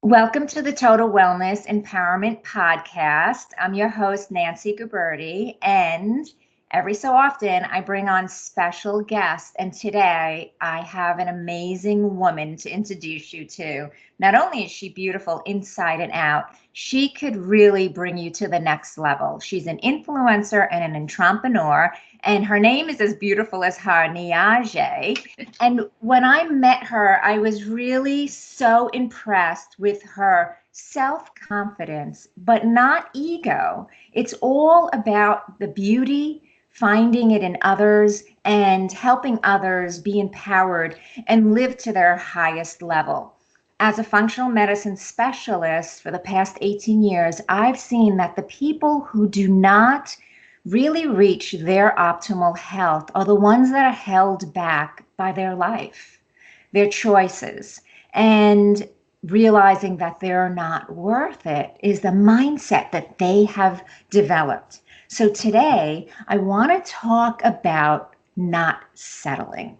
Welcome to the Total Wellness Empowerment Podcast. I'm your host, Nancy Guberti, and every so often I bring on special guests. And today I have an amazing woman to introduce you to. Not only is she beautiful inside and out, she could really bring you to the next level. She's an influencer and an entrepreneur, and her name is as beautiful as her Niaje. And when I met her, I was really so impressed with her self-confidence, but not ego. It's all about the beauty, finding it in others, and helping others be empowered and live to their highest level. As a functional medicine specialist for the past 18 years, I've seen that the people who do not really reach their optimal health are the ones that are held back by their life, their choices, and realizing that they're not worth it is the mindset that they have developed. So today, I want to talk about not settling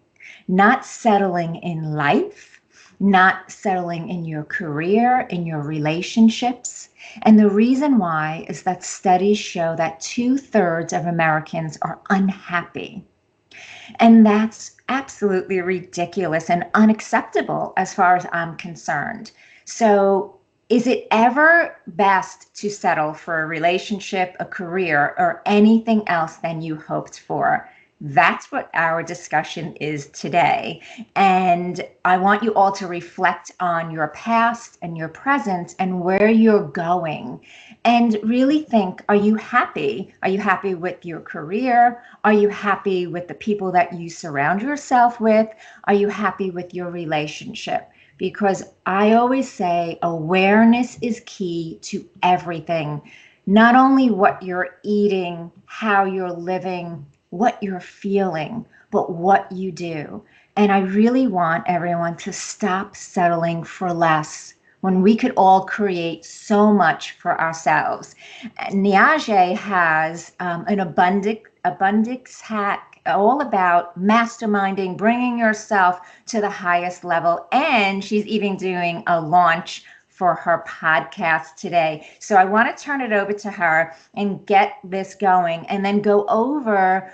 in life, not settling in your career, in your relationships. And the reason why is that studies show that 2/3 of Americans are unhappy. And that's absolutely ridiculous and unacceptable as far as I'm concerned. So, is it ever best to settle for a relationship, a career, or anything else than you hoped for? That's what our discussion is today. And I want you all to reflect on your past and your present and where you're going. And really think, are you happy? Are you happy with your career? Are you happy with the people that you surround yourself with? Are you happy with your relationship? Because I always say awareness is key to everything. Not only what you're eating, how you're living, what you're feeling, but what you do. And I really want everyone to stop settling for less when we could all create so much for ourselves. Niaje has an abundance hack all about masterminding, bringing yourself to the highest level. And she's even doing a launch for her podcast today. So I want to turn it over to her and get this going and then go over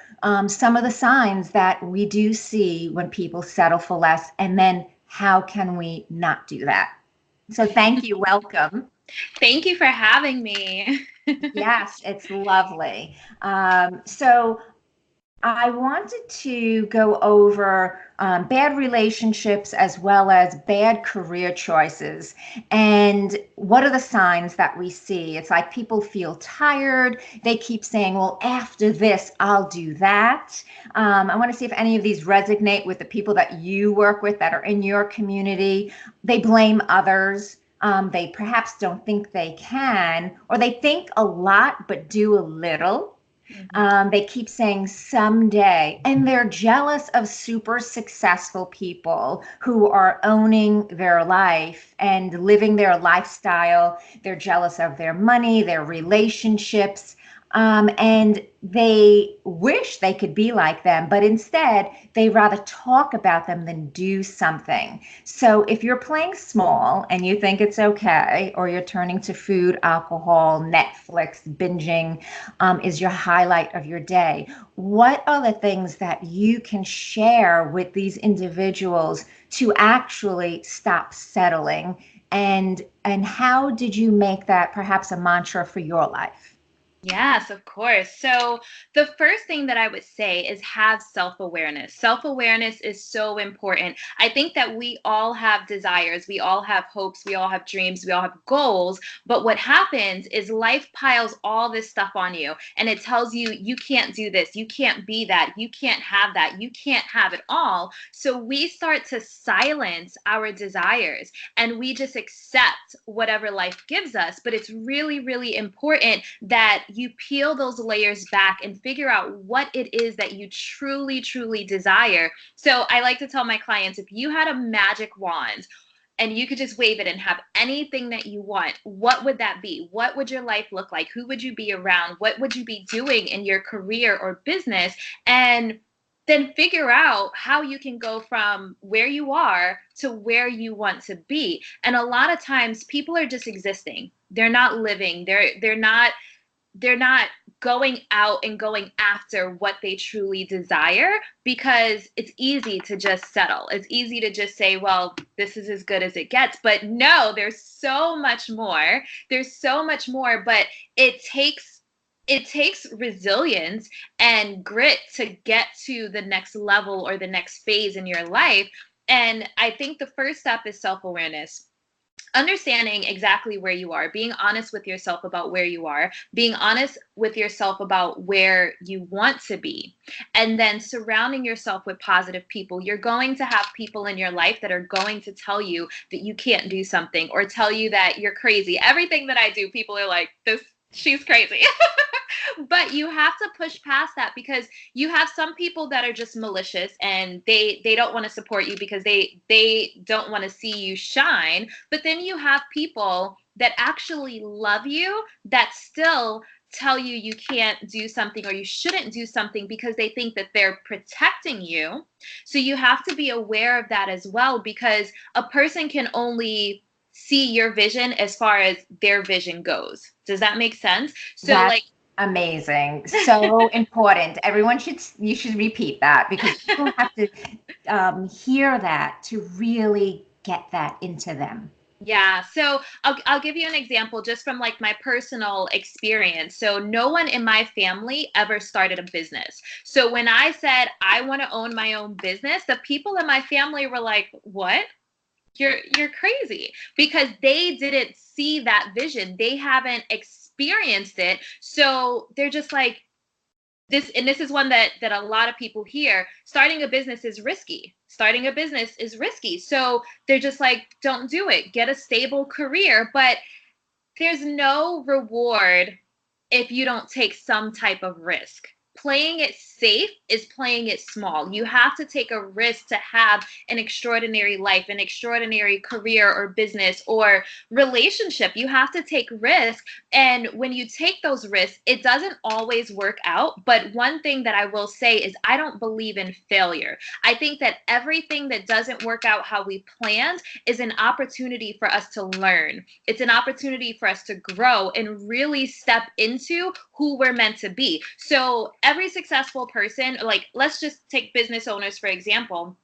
some of the signs that we do see when people settle for less, and then how can we not do that? So thank you. Welcome. Thank you for having me. Yes, it's lovely. So I wanted to go over bad relationships as well as bad career choices. And what are the signs that we see? It's like people feel tired. They keep saying, well, after this, I'll do that. I want to see if any of these resonate with the people that you work with that are in your community. They blame others. They perhaps don't think they can, or they think a lot but do a little. They keep saying someday, and they're jealous of super successful people who are owning their life and living their lifestyle. They're jealous of their money, their relationships, and they wish they could be like them, but instead they rather talk about them than do something. So if you're playing small and you think it's okay, or you're turning to food, alcohol, Netflix, binging is your highlight of your day, what are the things that you can share with these individuals to actually stop settling? And how did you make that perhaps a mantra for your life? Yes, of course. So, the first thing that I would say is have self awareness. Self awareness is so important. I think that we all have desires, we all have hopes, we all have dreams, we all have goals. But what happens is life piles all this stuff on you and it tells you, you can't do this, you can't be that, you can't have that, you can't have it all. So, we start to silence our desires and we just accept whatever life gives us. But it's really, really important that you peel those layers back and figure out what it is that you truly, truly desire. So I like to tell my clients, if you had a magic wand and you could just wave it and have anything that you want, what would that be? What would your life look like? Who would you be around? What would you be doing in your career or business? And then figure out how you can go from where you are to where you want to be. And a lot of times people are just existing. They're not living. They're not going out and going after what they truly desire, because it's easy to just settle. It's easy to just say, well, this is as good as it gets. But no, there's so much more. There's so much more, but it takes resilience and grit to get to the next level or the next phase in your life. And I think the first step is self-awareness, understanding exactly where you are, being honest with yourself about where you are, being honest with yourself about where you want to be, and then surrounding yourself with positive people. You're going to have people in your life that are going to tell you that you can't do something or tell you that you're crazy. Everything that I do, people are like, this, she's crazy. But you have to push past that, because you have some people that are just malicious and they don't want to support you because they don't want to see you shine. But then you have people that actually love you that still tell you you can't do something or you shouldn't do something because they think that they're protecting you. So you have to be aware of that as well, because a person can only see your vision as far as their vision goes. Does that make sense? So That's like, amazing. So important. Everyone you should repeat that, because people have to hear that to really get that into them. yeah, so I'll give you an example just from like my personal experience. So no one in my family ever started a business. So when I said I want to own my own business, the people in my family were like, "What? You're crazy," because they didn't see that vision. They haven't experienced it. So they're just like, this is one that a lot of people hear. Starting a business is risky. Starting a business is risky. So they're just like, don't do it. Get a stable career. But there's no reward if you don't take some type of risk. Playing it safe is playing it small. You have to take a risk to have an extraordinary life, an extraordinary career or business or relationship. You have to take risk. And when you take those risks, it doesn't always work out. But one thing that I will say is I don't believe in failure. I think that everything that doesn't work out how we planned is an opportunity for us to learn. It's an opportunity for us to grow and really step into who we're meant to be. So every successful person, like let's just take business owners for example,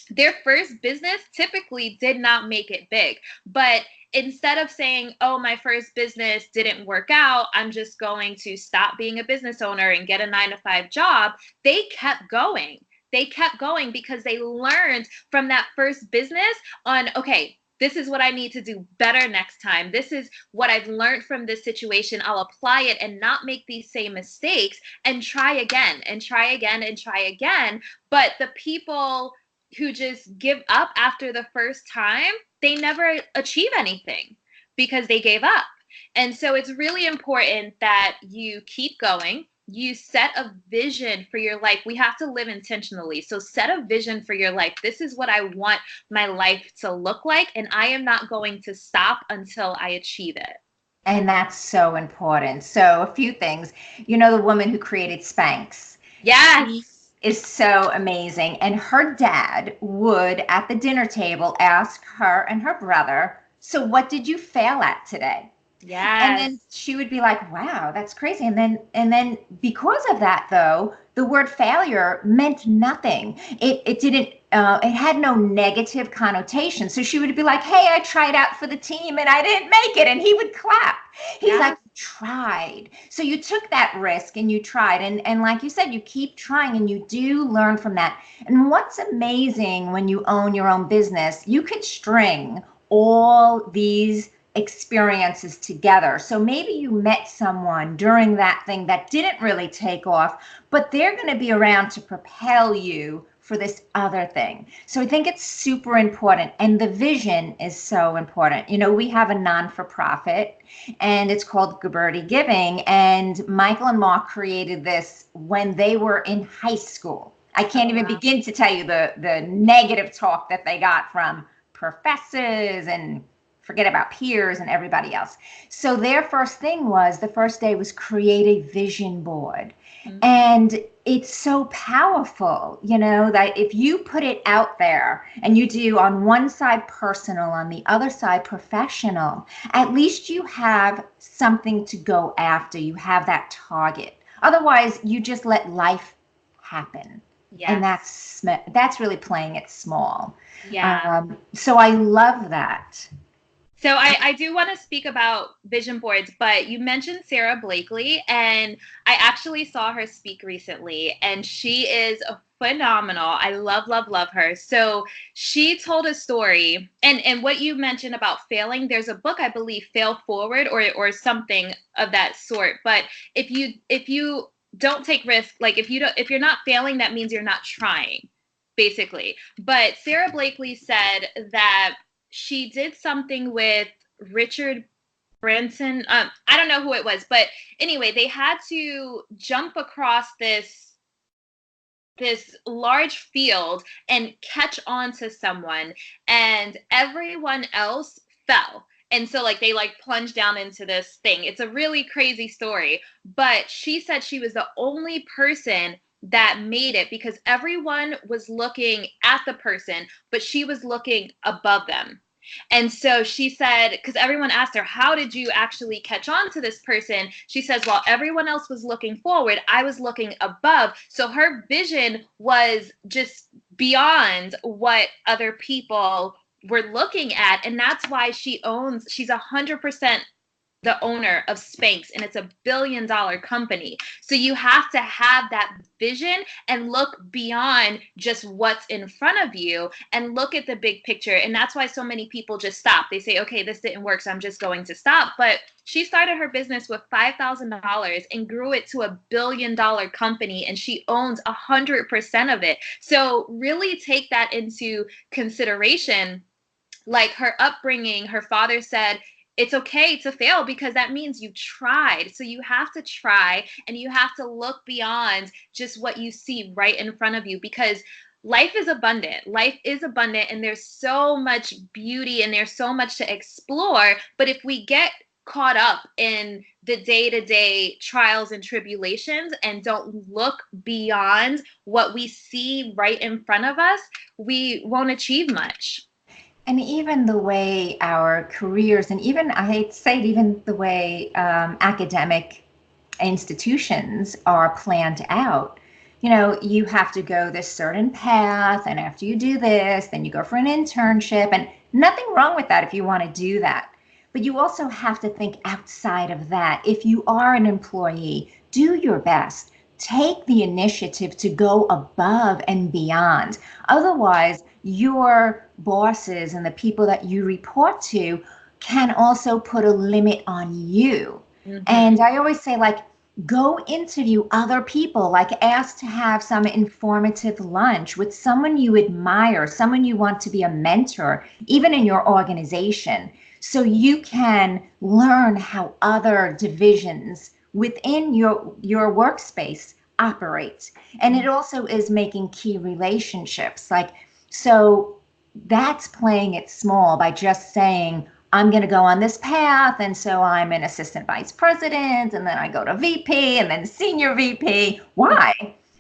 their first business typically did not make it big. But instead of saying, oh, my first business didn't work out, I'm just going to stop being a business owner and get a 9 to 5 job, they kept going. They kept going because they learned from that first business on, okay, this is what I need to do better next time. This is what I've learned from this situation. I'll apply it and not make these same mistakes and try again and try again and try again. But the people who just give up after the first time, they never achieve anything because they gave up. And so it's really important that you keep going. You set a vision for your life. We have to live intentionally. So set a vision for your life. This is what I want my life to look like, and I am not going to stop until I achieve it. And that's so important. So, a few things. You know, the woman who created Spanx, she Yes. is so amazing. And her dad would, at the dinner table, ask her and her brother, so what did you fail at today? And then Yes. she would be like, wow, that's crazy. And then because of that though, the word failure meant nothing. It didn't it had no negative connotation. So she would be like, hey, I tried out for the team and I didn't make it. And he would clap. He's like, Yes. tried. So you took that risk and you tried. And like you said, you keep trying and you do learn from that. And what's amazing when you own your own business, you could string all these experiences together. So maybe you met someone during that thing that didn't really take off, but they're going to be around to propel you for this other thing. So I think it's super important. And the vision is so important. You know, we have a non-for-profit and it's called Guberti Giving. And Michael and Mark created this when they were in high school. I can't Oh, even wow. begin to tell you the negative talk that they got from professors and forget about peers and everybody else. So their first thing was, the first day was create a vision board. Mhm. And it's so powerful, that if you put it out there and you do on one side personal, on the other side professional, at least you have something to go after. You have that target. Otherwise, you just let life happen. And Yes. that's really playing it small. Yeah. So I love that. So I do want to speak about vision boards, but you mentioned Sarah Blakely, and I actually saw her speak recently, and she is phenomenal. I love, love, love her. So she told a story, and what you mentioned about failing, there's a book, I believe, Fail Forward or something of that sort. But if you don't take risks, like if you're not failing, that means you're not trying, basically. But Sarah Blakely said that she did something with Richard Branson. I don't know who it was, but anyway, they had to jump across this large field and catch on to someone, and everyone else fell. And so like they like plunged down into this thing. It's a really crazy story, but she said she was the only person that made it because everyone was looking at the person, but she was looking above them. And so she said, because everyone asked her, how did you actually catch on to this person? She says, while everyone else was looking forward, I was looking above. So her vision was just beyond what other people were looking at. And that's why she's 100% the owner of Spanx, and it's $1 billion company. So you have to have that vision and look beyond just what's in front of you and look at the big picture. And that's why so many people just stop. They say, okay, this didn't work, so I'm just going to stop. But she started her business with $5,000 and grew it to $1 billion company, and she owns 100% of it. So really take that into consideration. Like her upbringing, her father said, it's okay to fail because that means you tried. So you have to try and you have to look beyond just what you see right in front of you, because life is abundant. Life is abundant, and there's so much beauty and there's so much to explore. But if we get caught up in the day-to-day trials and tribulations and don't look beyond what we see right in front of us, we won't achieve much. And even the way our careers, and even, I hate to say it, even the way academic institutions are planned out. You have to go this certain path, and after you do this, then you go for an internship, and nothing wrong with that if you want to do that. But you also have to think outside of that. If you are an employee, do your best. Take the initiative to go above and beyond. Otherwise, your bosses and the people that you report to can also put a limit on you. Mm-hmm. And I always say, like, go interview other people, like ask to have some informative lunch with someone you admire, someone you want to be a mentor, even in your organization, so you can learn how other divisions within your workspace operate. And it also is making key relationships. Like, so that's playing it small by just saying, I'm going to go on this path. And so I'm an assistant vice president, and then I go to VP and then senior VP. Why?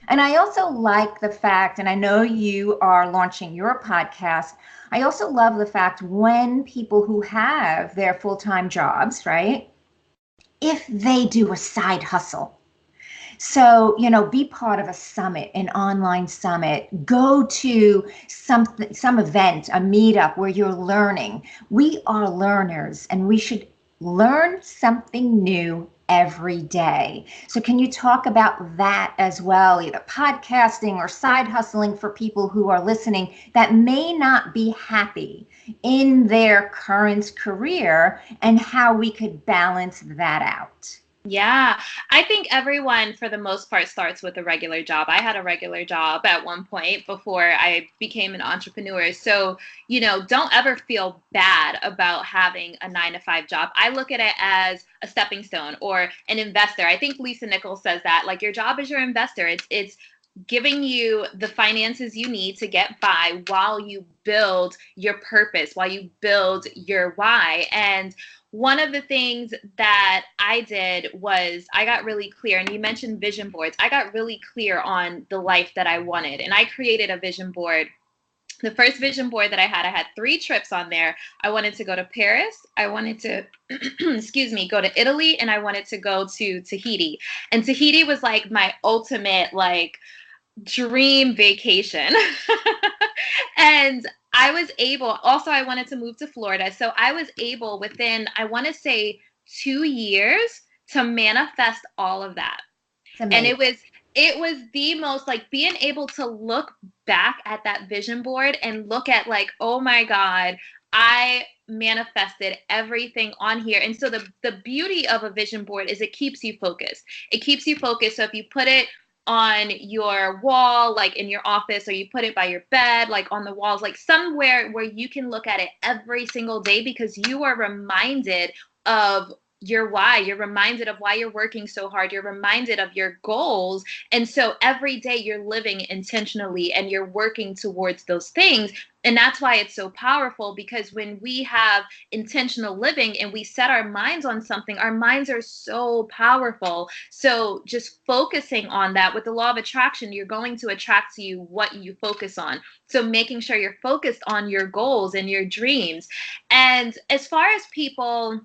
And I also like the fact, and I know you are launching your podcast. I also love the fact when people who have their full-time jobs, right? If they do a side hustle, so, be part of a summit, an online summit, go to some event, a meetup where you're learning. We are learners, and we should learn something new every day. So can you talk about that as well, either podcasting or side hustling for people who are listening that may not be happy in their current career, and how we could balance that out? Yeah, I think everyone, for the most part, starts with a regular job. I had a regular job at one point before I became an entrepreneur. So, don't ever feel bad about having a 9 to 5 job. I look at it as a stepping stone or an investor. I think Lisa Nichols says that, like, your job is your investor. It's giving you the finances you need to get by while you build your purpose, while you build your why. And one of the things that I did was I got really clear, and you mentioned vision boards. I got really clear on the life that I wanted, and I created a vision board. The first vision board that I had 3 trips on there. I wanted to go to Paris. I wanted to, excuse me, go to Italy, and I wanted to go to Tahiti. And Tahiti was like my ultimate, like, dream vacation. And I was able, also, I wanted to move to Florida. So I was able within, I want to say, 2 years to manifest all of that. It's And amazing. it was the most, like, being able to look back at that vision board and look at, like, oh my God, I manifested everything on here. And so the beauty of a vision board is it keeps you focused. It keeps you focused. So if you put it on your wall, like in your office, or you put it by your bed, like on the walls, like somewhere where you can look at it every single day, because you are reminded of your why. You're reminded of why you're working so hard. You're reminded of your goals. And so every day you're living intentionally and you're working towards those things. And that's why it's so powerful, because when we have intentional living and we set our minds on something, our minds are so powerful. So just focusing on that, with the law of attraction, you're going to attract to you what you focus on. So making sure you're focused on your goals and your dreams. And as far as people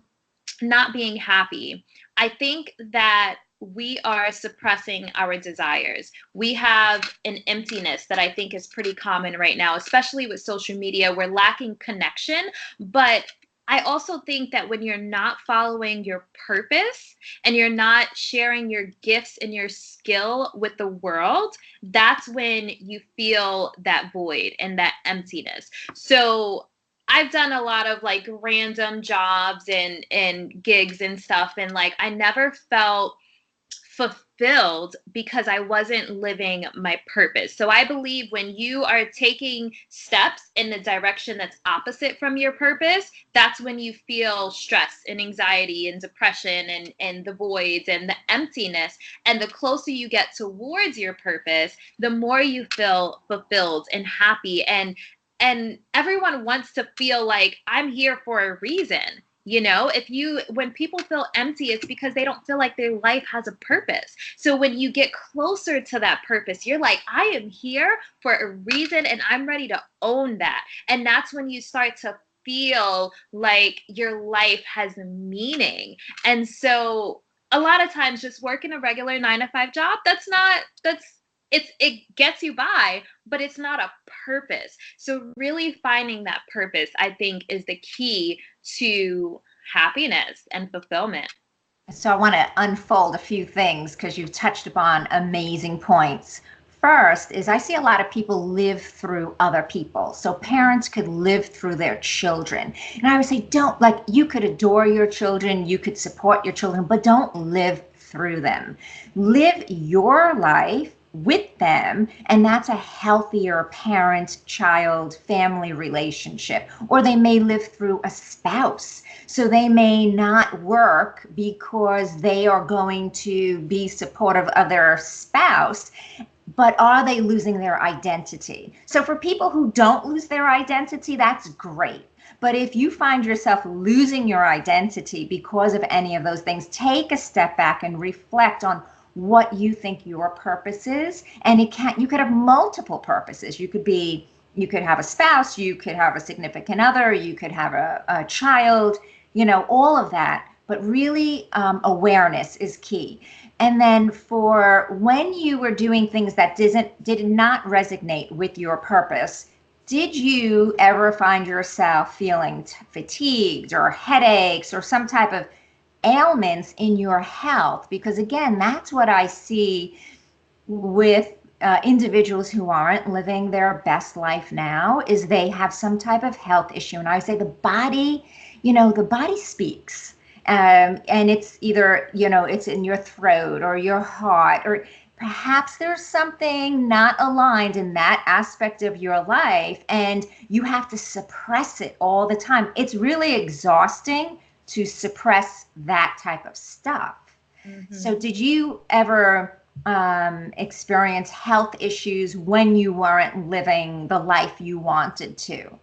not being happy, I think that we are suppressing our desires. We have an emptiness that I think is pretty common right now, especially with social media. We're lacking connection. But I also think that when you're not following your purpose and you're not sharing your gifts and your skill with the world, that's when you feel that void and that emptiness. So I've done a lot of, like, random jobs and gigs and stuff, and, like, I never felt fulfilled because I wasn't living my purpose. So I believe when you are taking steps in the direction that's opposite from your purpose, that's when you feel stress and anxiety and depression and the voids and the emptiness. And the closer you get towards your purpose, the more you feel fulfilled and happy. And everyone wants to feel like, I'm here for a reason. When people feel empty, it's because they don't feel like their life has a purpose. So when you get closer to that purpose, you're like, I am here for a reason and I'm ready to own that. And that's when you start to feel like your life has meaning. And so a lot of times just working a regular 9 to 5 job, it gets you by, but it's not a purpose. So really finding that purpose, I think, is the key to happiness and fulfillment. So I want to unfold a few things because you've touched upon amazing points. First is I see a lot of people live through other people. So parents could live through their children. And I would say, don't, like, you could adore your children, you could support your children, but don't live through them. Live your life with them, and that's a healthier parent child family relationship. Or they may live through a spouse, so they may not work because they are going to be supportive of their spouse, but are they losing their identity? So for people who don't lose their identity, that's great. But if you find yourself losing your identity because of any of those things, take a step back and reflect on what you think your purpose is. And you could have multiple purposes. You could have a spouse, you could have a significant other, you could have a child, all of that. But really, awareness is key. And then for when you were doing things that did not resonate with your purpose, did you ever find yourself feeling fatigued or headaches or some type of ailments in your health? Because again, that's what I see with individuals who aren't living their best life now, is they have some type of health issue. And I say the body speaks. And it's either, it's in your throat or your heart, or perhaps there's something not aligned in that aspect of your life, and you have to suppress it all the time. It's really exhausting to suppress that type of stuff. Mm-hmm. So did you ever experience health issues when you weren't living the life you wanted to?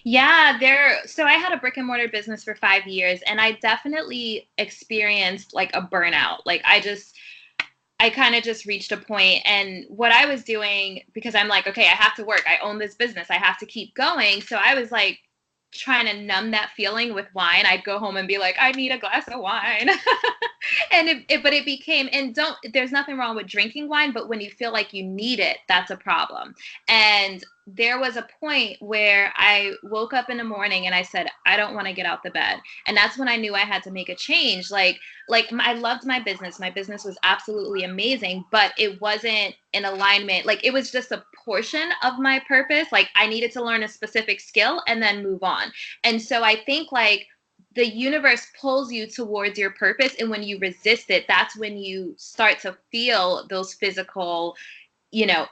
Yeah, so I had a brick and mortar business for 5 years, and I definitely experienced like a burnout. Like I kind of just reached a point, and what I was doing, because I'm like, okay, I have to work. I own this business. I have to keep going. So I was like trying to numb that feeling with wine. I'd go home and be like, I need a glass of wine. And but it became, and don't, there's nothing wrong with drinking wine, but when you feel like you need it, that's a problem. And there was a point where I woke up in the morning and I said, I don't want to get out the bed. And that's when I knew I had to make a change. I loved my business. My business was absolutely amazing, but it wasn't in alignment. Like, it was just a portion of my purpose. Like, I needed to learn a specific skill and then move on. And so I think, like, the universe pulls you towards your purpose, and when you resist it, that's when you start to feel those physical,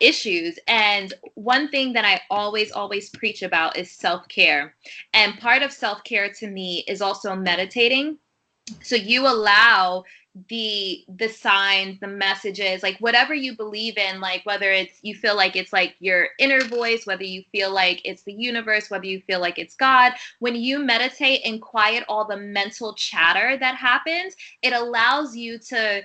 issues. And one thing that I always preach about is self-care. And part of self-care to me is also meditating. So you allow the signs, the messages, like whatever you believe in, like whether it's, you feel like it's like your inner voice, whether you feel like it's the universe, whether you feel like it's God, when you meditate and quiet all the mental chatter that happens, it allows you to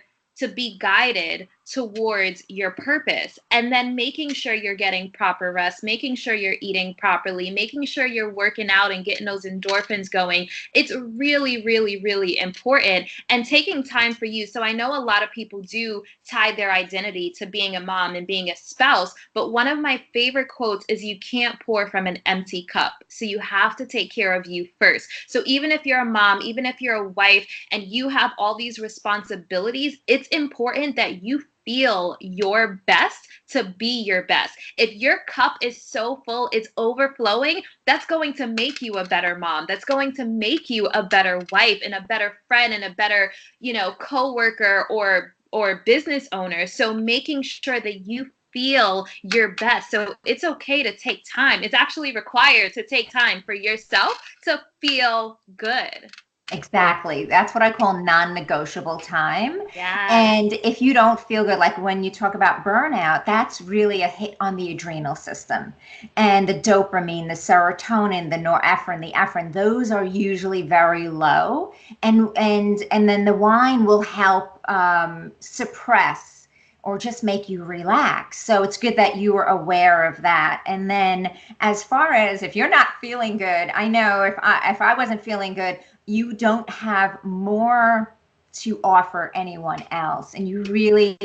be guided towards your purpose. And then making sure you're getting proper rest, making sure you're eating properly, making sure you're working out and getting those endorphins going. It's really, really, really important. And taking time for you. So I know a lot of people do tie their identity to being a mom and being a spouse, but one of my favorite quotes is, you can't pour from an empty cup. So you have to take care of you first. So even if you're a mom, even if you're a wife, and you have all these responsibilities, it's important that you feel your best to be your best. If your cup is so full, it's overflowing, that's going to make you a better mom. That's going to make you a better wife and a better friend and a better, coworker or business owner. So making sure that you feel your best. So it's okay to take time. It's actually required to take time for yourself to feel good. Exactly. That's what I call non-negotiable time. Yes. And if you don't feel good, like when you talk about burnout, that's really a hit on the adrenal system. And the dopamine, the serotonin, the norepinephrine, the ephedrine, those are usually very low. And then the wine will help suppress or just make you relax. So it's good that you were aware of that. And then as far as if you're not feeling good, I know if I wasn't feeling good, you don't have more to offer anyone else. And you really,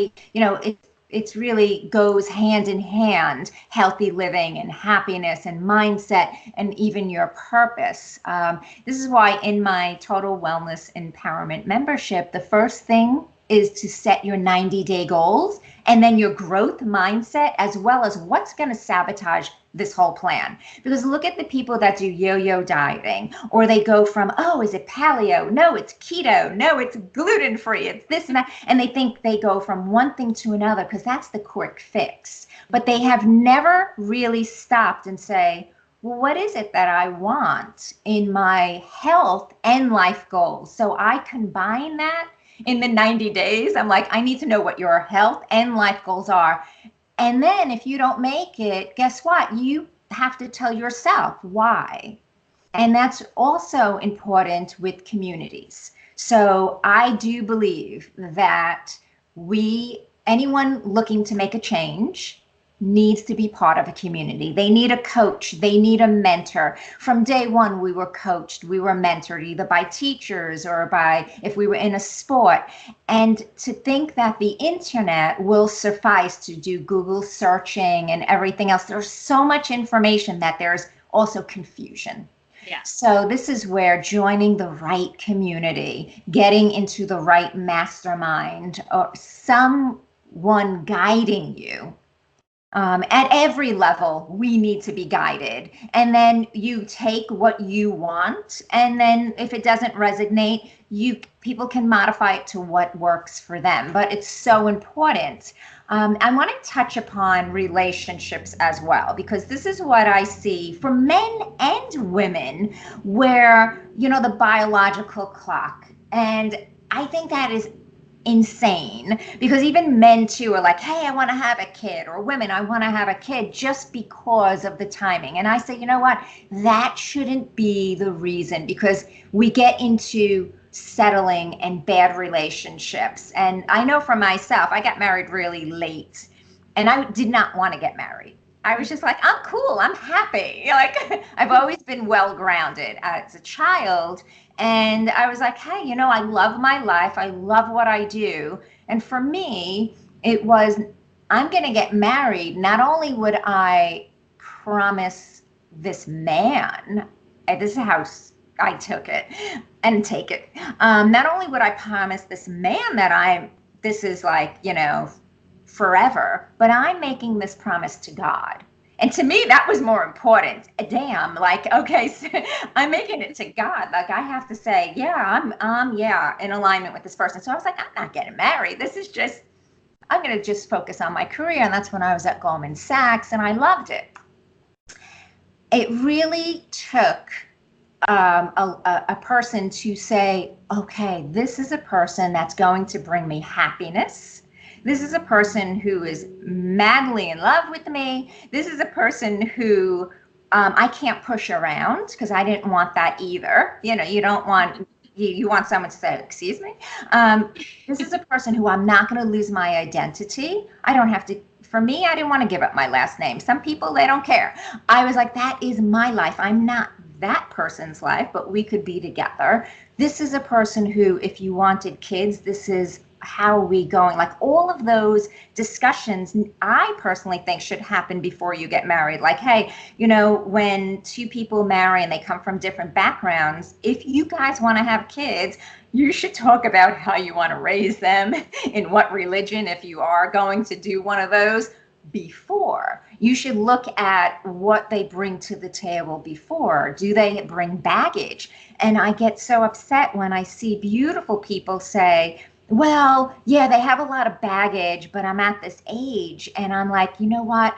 it's really goes hand in hand, healthy living and happiness and mindset and even your purpose. This is why in my Total Wellness Empowerment membership, the first thing is to set your 90-day goals and then your growth mindset, as well as what's going to sabotage this whole plan. Because look at the people that do yo-yo dieting, or they go from, oh, is it paleo? No, it's keto. No, it's gluten-free. It's this and that. And they think they go from one thing to another because that's the quick fix. But they have never really stopped and say, well, what is it that I want in my health and life goals? So I combine that in the 90 days. I'm like, I need to know what your health and life goals are. And then if you don't make it, guess what? You have to tell yourself why. And that's also important with communities. So I do believe that anyone looking to make a change needs to be part of a community. They need a coach. They need a mentor. From day one, we were coached, we were mentored either by teachers or by, if we were in a sport. And to think that the internet will suffice to do Google searching and everything else, there's so much information that there's also confusion. Yeah. So this is where joining the right community, getting into the right mastermind, or someone guiding you. At every level, we need to be guided. And then you take what you want, and then if it doesn't resonate, people can modify it to what works for them. But it's so important. I want to touch upon relationships as well, because this is what I see for men and women, where, the biological clock. And I think that is insane, because even men too are like, hey, I want to have a kid, or women, I want to have a kid, just because of the timing. And I say, you know what, that shouldn't be the reason, because we get into settling and bad relationships. And I know for myself, I got married really late, and I did not want to get married. I was just like, I'm cool, I'm happy. Like, I've always been well grounded as a child. And I was like, hey, I love my life. I love what I do. And for me, it was, I'm going to get married. Not only would I promise this man, and this is how I took it and take it. Not only would I promise this man that this is like, forever, but I'm making this promise to God. And to me, that was more important. Damn, like, okay, so I'm making it to God. Like, I have to say, yeah, yeah, in alignment with this person. So I was like, I'm not getting married. This is just, I'm going to just focus on my career. And that's when I was at Goldman Sachs, and I loved it. It really took a person to say, okay, this is a person that's going to bring me happiness. This is a person who is madly in love with me. This is a person who I can't push around, because I didn't want that either. You don't want, you want someone to say, excuse me. This is a person who I'm not going to lose my identity. I don't have to. For me, I didn't want to give up my last name. Some people, they don't care. I was like, that is my life. I'm not that person's life, but we could be together. This is a person who, if you wanted kids, this is how are we going? Like, all of those discussions, I personally think should happen before you get married. Like, hey, when two people marry and they come from different backgrounds, if you guys want to have kids, you should talk about how you want to raise them, in what religion, if you are going to do one of those. Before, you should look at what they bring to the table before. Do they bring baggage? And I get so upset when I see beautiful people say, well, yeah, they have a lot of baggage, but I'm at this age. And I'm like, you know what?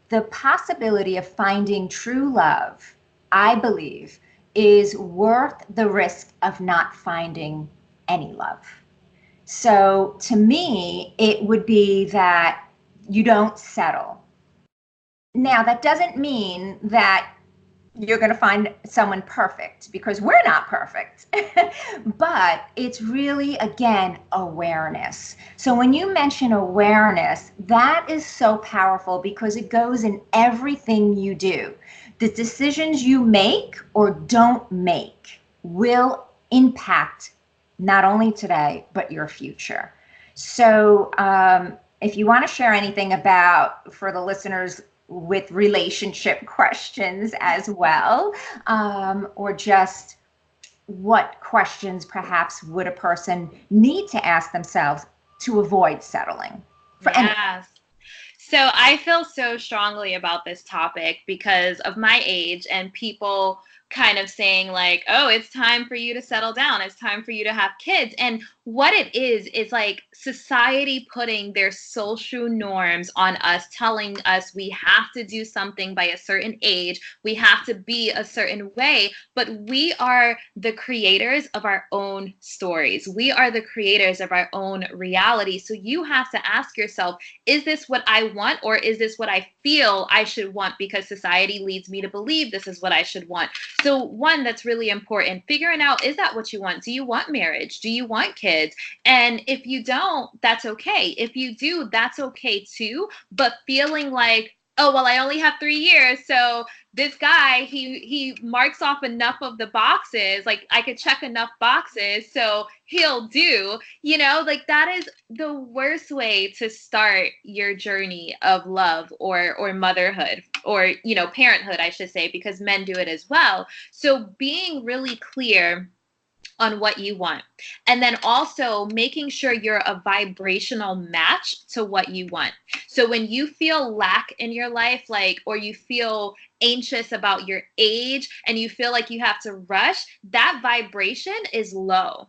The possibility of finding true love, I believe, is worth the risk of not finding any love. So to me, it would be that you don't settle. Now, that doesn't mean that you're going to find someone perfect, because we're not perfect. But it's really, again, awareness. So when you mention awareness, that is so powerful, because it goes in everything you do. The decisions you make or don't make will impact not only today, but your future. So if you want to share anything about, for the listeners, with relationship questions as well, or just what questions perhaps would a person need to ask themselves to avoid settling for any. Yes. So I feel so strongly about this topic because of my age and people kind of saying like, oh, it's time for you to settle down. It's time for you to have kids. And what it is like society putting their social norms on us, telling us we have to do something by a certain age. We have to be a certain way, but we are the creators of our own stories. We are the creators of our own reality. So you have to ask yourself, is this what I want, or is this what I feel I should want because society leads me to believe this is what I should want? So one, that's really important, figuring out, is that what you want? Do you want marriage? Do you want kids? And if you don't, that's okay. If you do, that's okay too. But feeling like, oh, well, I only have 3 years, so this guy, he marks off enough of the boxes, like I could check enough boxes, so he'll do, like that is the worst way to start your journey of love or motherhood, or parenthood, I should say, because men do it as well. So being really clear on what you want. And then also making sure you're a vibrational match to what you want. So when you feel lack in your life, or you feel anxious about your age and you feel like you have to rush, that vibration is low.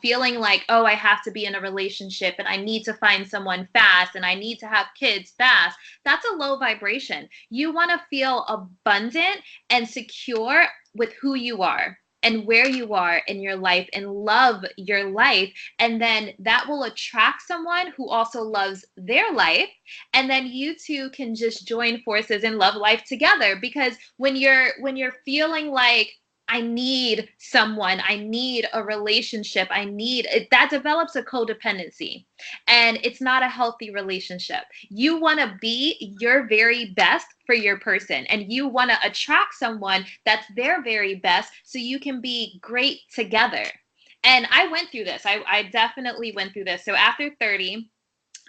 Feeling like, oh, I have to be in a relationship and I need to find someone fast and I need to have kids fast. That's a low vibration. You want to feel abundant and secure with who you are. and where you are in your life and love your life. And then that will attract someone who also loves their life. And then you two can just join forces and love life together. Because when you're feeling like, I need someone, I need a relationship, I need it, that develops a codependency. And it's not a healthy relationship. You want to be your very best for your person, and you want to attract someone that's their very best so you can be great together. And I went through this. I definitely went through this. So after 30,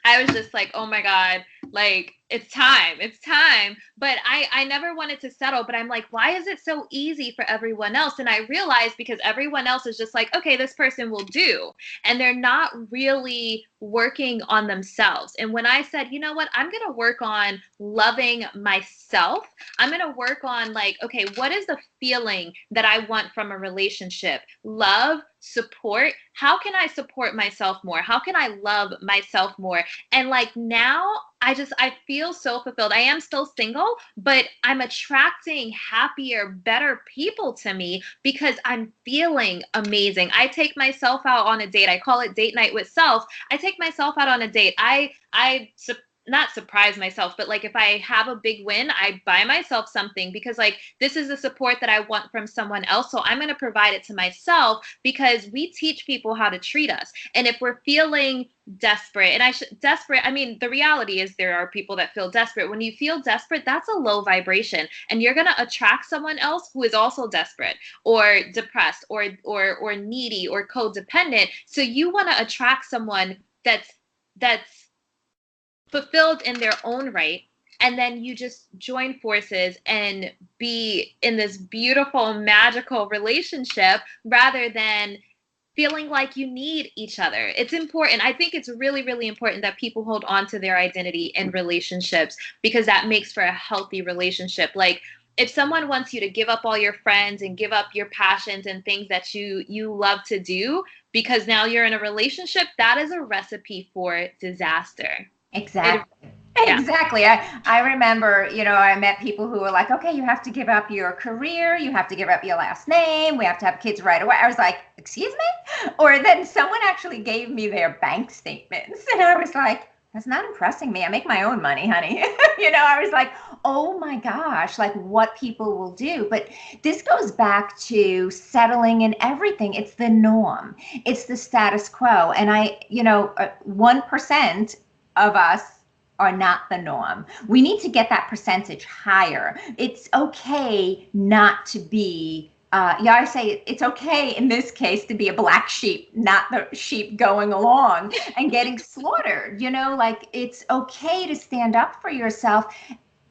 I was just like, oh my God, like it's time, it's time. But I never wanted to settle. But I'm like, why is it so easy for everyone else? And I realized because everyone else is just like, okay, this person will do. And they're not really working on themselves. And when I said, you know what, I'm going to work on loving myself, I'm going to work on like, okay, what is the feeling that I want from a relationship? Love, support. How can I support myself more? How can I love myself more? And like now, I feel so fulfilled. I am still single, but I'm attracting happier, better people to me because I'm feeling amazing. I take myself out on a date. I call it date night with self. I take myself out on a date. I not surprise myself, but like if I have a big win, I buy myself something because like this is the support that I want from someone else. So I'm going to provide it to myself because we teach people how to treat us. And if we're feeling desperate, and desperate, I mean, the reality is there are people that feel desperate. When you feel desperate, that's a low vibration, and you're going to attract someone else who is also desperate or depressed or needy or codependent. So you want to attract someone that's fulfilled in their own right, and then you just join forces and be in this beautiful magical relationship rather than feeling like you need each other. It's important. I think it's really, really important that people hold on to their identity in relationships because that makes for a healthy relationship. Like if someone wants you to give up all your friends and give up your passions and things that you love to do because now you're in a relationship, that is a recipe for disaster. It, Exactly. yeah. Exactly. I remember, I met people who were like, okay, you have to give up your career, you have to give up your last name, we have to have kids right away. I was like, excuse me? Or then someone actually gave me their bank statements, and I was like, that's not impressing me. I make my own money, honey. I was like, oh my gosh, like what people will do. But this goes back to settling in everything. It's the norm, it's the status quo. And 1% of us are not the norm. We need to get that percentage higher. It's okay not to be, I say it's okay in this case to be a black sheep, not the sheep going along and getting slaughtered. Like it's okay to stand up for yourself,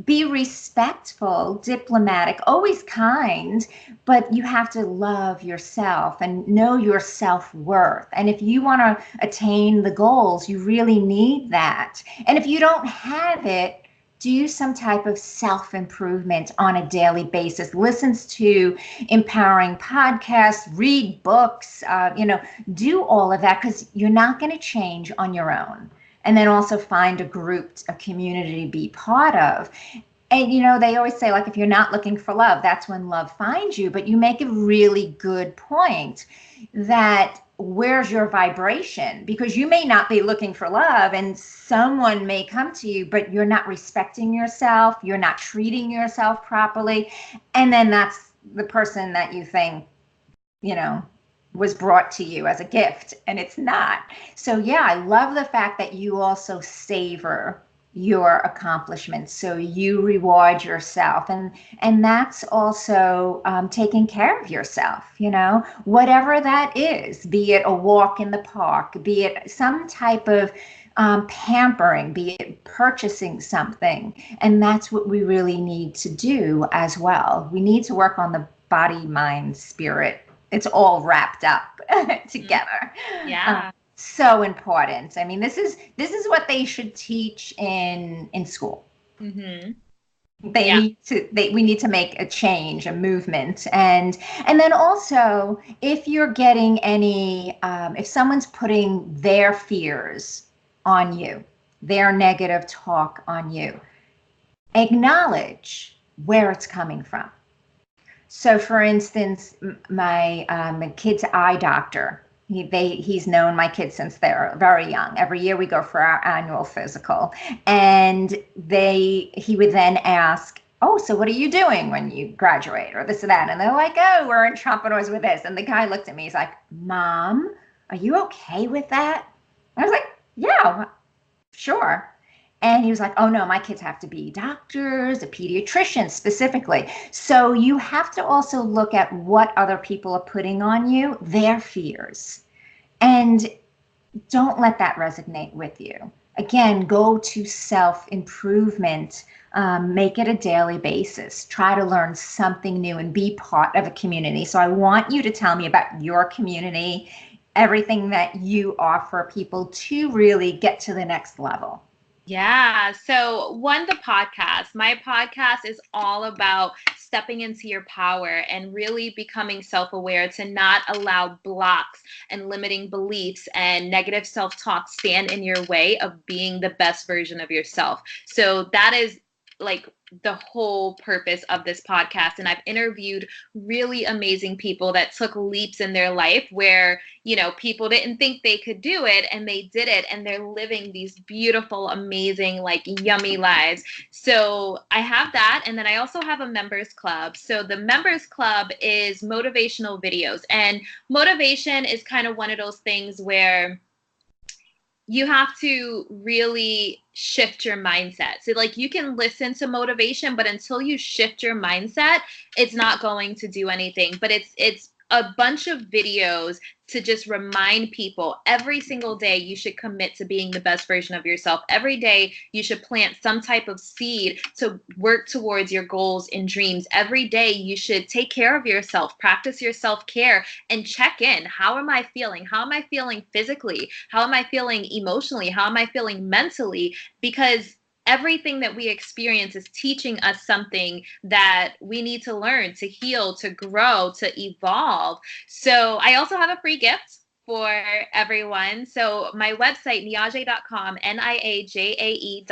be respectful, diplomatic, always kind, but you have to love yourself and know your self-worth. And if you want to attain the goals, you really need that. And if you don't have it, do some type of self-improvement on a daily basis. Listens to empowering podcasts, read books, do all of that because you're not going to change on your own. And then also find a group, a community to be part of. And they always say, like, if you're not looking for love, that's when love finds you. But you make a really good point that where's your vibration? Because you may not be looking for love and someone may come to you, but you're not respecting yourself, you're not treating yourself properly. And then that's the person that you think, was brought to you as a gift, and it's not. So yeah, I love the fact that you also savor your accomplishments, so you reward yourself, and that's also taking care of yourself, whatever that is, be it a walk in the park, be it some type of pampering, be it purchasing something. And that's what we really need to do as well. We need to work on the body, mind, spirit. It's all wrapped up together. Yeah. So important. I mean, this is what they should teach in school. Mm-hmm. They Yeah. need to we need to make a change, a movement. And then also, if you're getting any if someone's putting their fears on you, their negative talk on you, acknowledge where it's coming from. So, for instance, my kid's eye doctor. He's known my kids since they're very young. Every year we go for our annual physical, and he would then ask, "Oh, so what are you doing when you graduate, or this or that?" And they're like, "Oh, we're in Trumpeters with this." And the guy looked at me. He's like, "Mom, are you okay with that?" And I was like, "Yeah, sure." And he was like, "Oh no, my kids have to be doctors, a pediatrician specifically." So you have to also look at what other people are putting on you, their fears, and don't let that resonate with you. Again, go to self improvement. Make it a daily basis. Try to learn something new and be part of a community. So I want you to tell me about your community, everything that you offer people to really get to the next level. Yeah. So, my podcast is all about stepping into your power and really becoming self aware to not allow blocks and limiting beliefs and negative self talk stand in your way of being the best version of yourself. So, that is like the whole purpose of this podcast. And I've interviewed really amazing people that took leaps in their life where, people didn't think they could do it and they did it, and they're living these beautiful, amazing, like yummy lives. So I have that. And then I also have a members club. So the members club is motivational videos, and motivation is kind of one of those things where you have to really shift your mindset. So like you can listen to motivation, but until you shift your mindset, it's not going to do anything. But it's a bunch of videos to just remind people every single day you should commit to being the best version of yourself. Every day you should plant some type of seed to work towards your goals and dreams. Every day you should take care of yourself, practice your self-care, and check in. How am I feeling? How am I feeling physically? How am I feeling emotionally? How am I feeling mentally? Because everything that we experience is teaching us something that we need to learn, to heal, to grow, to evolve. So I also have a free gift for everyone. So my website, niajae.com, niajae.com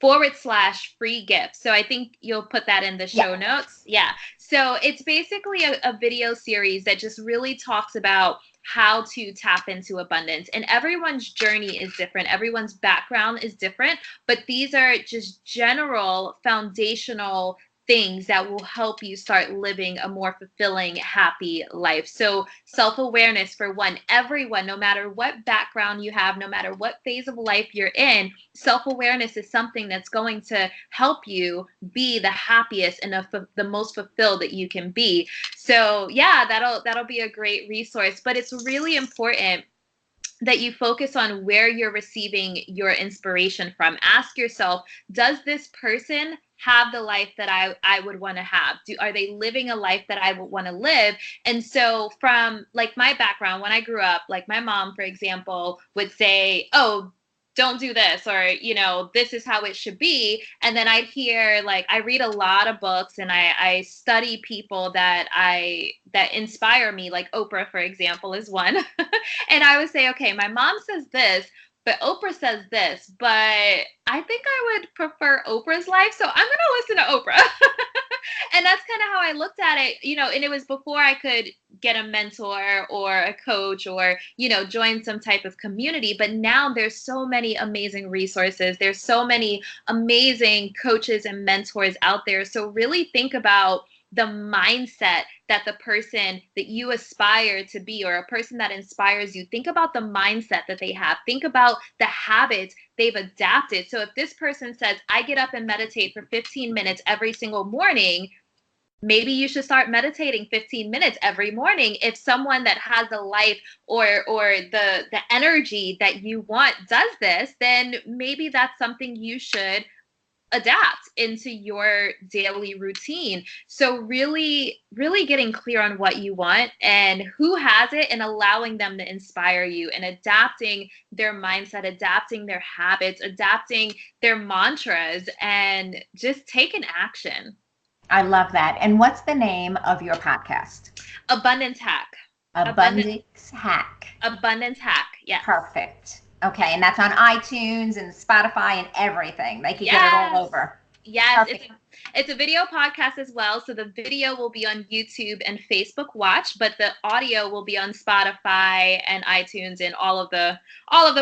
/free gift. So I think you'll put that in the show Yeah. notes. Yeah. So it's basically a video series that just really talks about how to tap into abundance. And everyone's journey is different. Everyone's background is different, but these are just general foundational things that will help you start living a more fulfilling, happy life. So self-awareness, for one, everyone, no matter what background you have, no matter what phase of life you're in, self-awareness is something that's going to help you be the happiest and the most fulfilled that you can be. So yeah, that'll be a great resource. But it's really important that you focus on where you're receiving your inspiration from. Ask yourself, does this person have the life that I would want to have? Are they living a life that I would want to live? And so from like my background, when I grew up, like my mom, for example, would say, "Oh, don't do this," or this is how it should be. And then I'd hear, like, I read a lot of books and I study people that inspire me, like Oprah, for example, is one. And I would say, okay, my mom says this, but Oprah says this, but I think I would prefer Oprah's life, so I'm going to listen to Oprah. And that's kind of how I looked at it, and it was before I could get a mentor or a coach or, join some type of community. But now there's so many amazing resources. There's so many amazing coaches and mentors out there. So really think about the mindset that the person that you aspire to be, or a person that inspires you, think about the mindset that they have. Think about the habits they've adapted. So if this person says, "I get up and meditate for 15 minutes every single morning," maybe you should start meditating 15 minutes every morning. If someone that has a life or the energy that you want does this, then maybe that's something you should adapt into your daily routine. So really, really getting clear on what you want and who has it, and allowing them to inspire you, and adapting their mindset, adapting their habits, adapting their mantras, and just taking action. I love that. And what's the name of your podcast? Abundance hack. Abundance Abundance Hack. abundance hack. Yes. Perfect. Okay, and that's on iTunes and Spotify and everything. They could get it all Yes. over. Yes, it's Perfect. It's a video podcast as well. So the video will be on YouTube and Facebook Watch, but the audio will be on Spotify and iTunes and all of the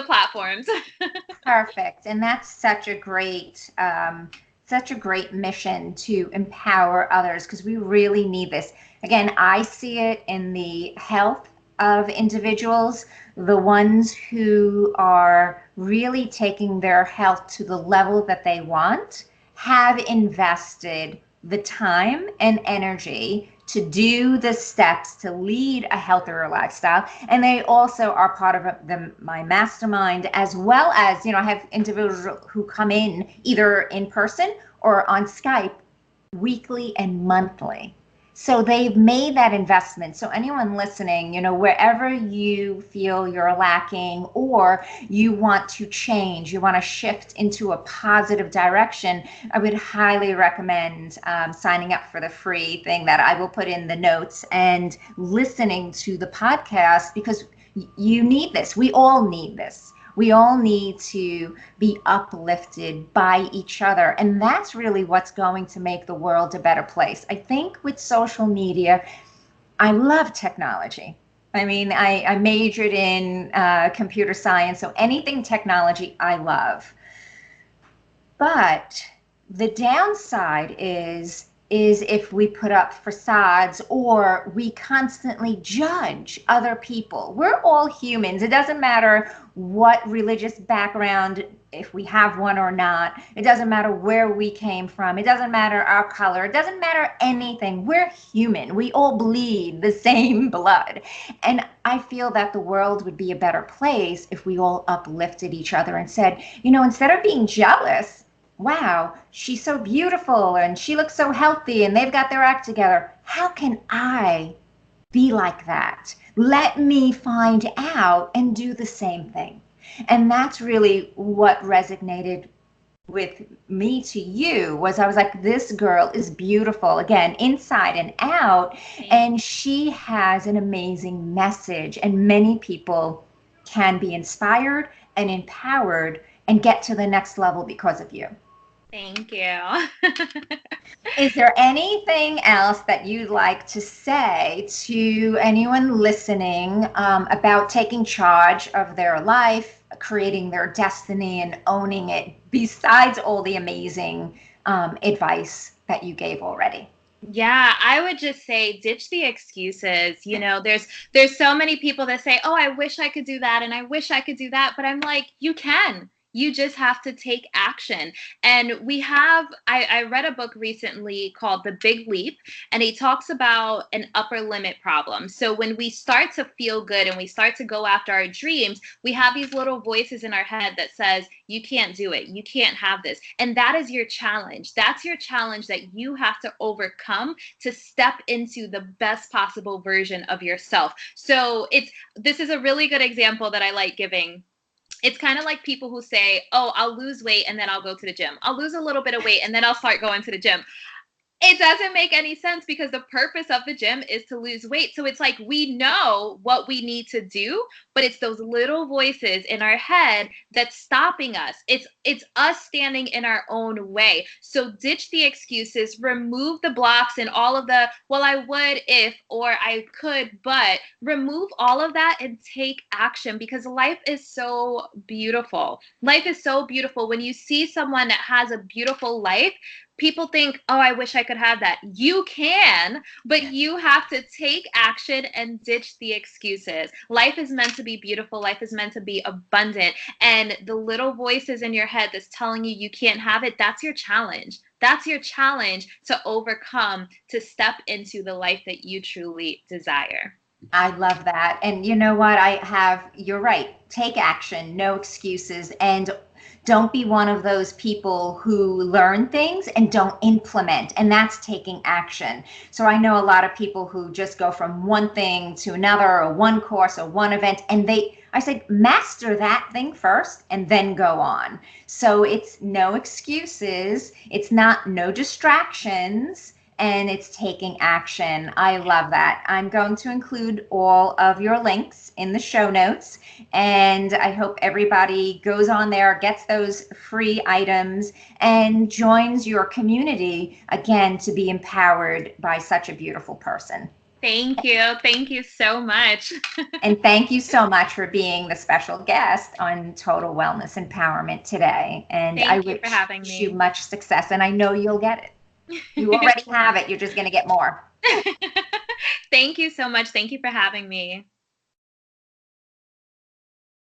platforms. Perfect. And that's such a great mission to empower others, because we really need this. Again, I see it in the health of individuals, the ones who are really taking their health to the level that they want, have invested the time and energy to do the steps to lead a healthier lifestyle. And they also are part of my mastermind, as well as, I have individuals who come in either in person or on Skype weekly and monthly. So they've made that investment. So anyone listening, wherever you feel you're lacking, or you want to change, you want to shift into a positive direction, I would highly recommend signing up for the free thing that I will put in the notes and listening to the podcast, because you need this. We all need this. We all need to be uplifted by each other. And that's really what's going to make the world a better place. I think with social media, I love technology. I mean, I majored in computer science, so anything technology I love. But the downside is if we put up facades or we constantly judge other people. We're all humans. It doesn't matter what religious background, if we have one or not. It doesn't matter where we came from. It doesn't matter our color. It doesn't matter anything. We're human. We all bleed the same blood. And I feel that the world would be a better place if we all uplifted each other and said, instead of being jealous, wow, she's so beautiful and she looks so healthy and they've got their act together. How can I be like that? Let me find out and do the same thing. And that's really what resonated with me to you, was I was like, this girl is beautiful, again, inside and out. And she has an amazing message, and many people can be inspired and empowered and get to the next level because of you. Thank you. Is there anything else that you'd like to say to anyone listening about taking charge of their life, creating their destiny, and owning it, besides all the amazing advice that you gave already? Yeah, I would just say ditch the excuses. There's so many people that say, "Oh, I wish I could do that and I wish I could do that." But I'm like, you can. You just have to take action. And I read a book recently called The Big Leap, and he talks about an upper limit problem. So when we start to feel good and we start to go after our dreams, we have these little voices in our head that says, you can't do it. You can't have this. And that is your challenge. That's your challenge that you have to overcome to step into the best possible version of yourself. So this is a really good example that I like giving. It's kind of like people who say, oh, I'll lose weight and then I'll go to the gym. I'll lose a little bit of weight and then I'll start going to the gym. It doesn't make any sense, because the purpose of the gym is to lose weight. So it's like, we know what we need to do, but it's those little voices in our head that's stopping us. It's us standing in our own way. So ditch the excuses, remove the blocks and all of the, well, I would if, or I could, but remove all of that and take action, because life is so beautiful. Life is so beautiful. When you see someone that has a beautiful life, people think, oh, I wish I could have that. You can, but you have to take action and ditch the excuses. Life is meant to be beautiful. Life is meant to be abundant. And the little voices in your head that's telling you you can't have it, that's your challenge. That's your challenge to overcome, to step into the life that you truly desire. I love that. And you know what? You're right. Take action, no excuses. And don't be one of those people who learn things and don't implement, and that's taking action. So I know a lot of people who just go from one thing to another, or one course or one event, and I say, master that thing first and then go on. So it's no excuses. It's not no distractions. and it's taking action. I love that. I'm going to include all of your links in the show notes, and I hope everybody goes on there, gets those free items, and joins your community again to be empowered by such a beautiful person. Thank you. Thank you so much. And thank you so much for being the special guest on Total Wellness Empowerment today. And I Thank you for wish having you me. much success, and I know you'll get it. You already have it. You're just going to get more. Thank you so much. Thank you for having me.